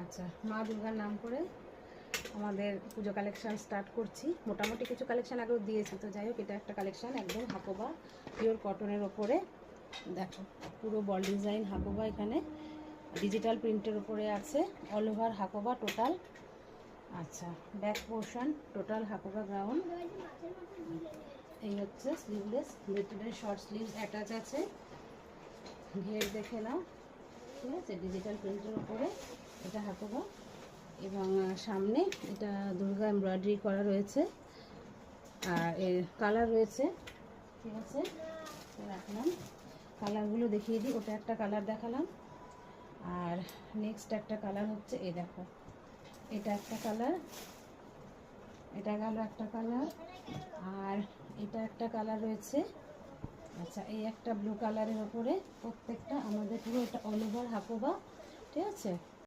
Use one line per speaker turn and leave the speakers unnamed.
আচ্ছা, মা দুর্গার নাম করে আমাদের পুজো কালেকশান স্টার্ট করছি। মোটামুটি কিছু কালেকশান আগেও দিয়েছি, তো যাই হোক এটা একটা কালেকশান একদম হাকোবা পিওর কটনের ওপরে। দেখো পুরো বল ডিজাইন হাকোবা, এখানে ডিজিটাল প্রিন্টের ওপরে আছে, অল ওভার হাকোবা টোটাল। আচ্ছা, back portion total Hakoba ground. এই হচ্ছে স্লিভলেস, ভিতরে শর্ট স্লিভস অ্যাটাচ আছে। ঘের দেখে নাও, ঠিক আছে, ডিজিটাল প্রিন্টের উপরে এটা হাকোবা। এবং সামনে এটা দুর্গা এমব্রয়ডারি করা রয়েছে, আর এর কালার রয়েছে, ঠিক আছে। রাখলাম, কালারগুলো দেখিয়ে দিই। ওটা একটা কালার দেখালাম, আর নেক্সট একটা কালার হচ্ছে এই দেখো, এটা একটা কালার, এটা গেল একটা কালার, আর এটা একটা কালার রয়েছে। আচ্ছা, এই একটা ব্লু কালারের ওপরে, প্রত্যেকটা আমাদের পুরো এটা অল ওভার হাকোবা, ঠিক আছে।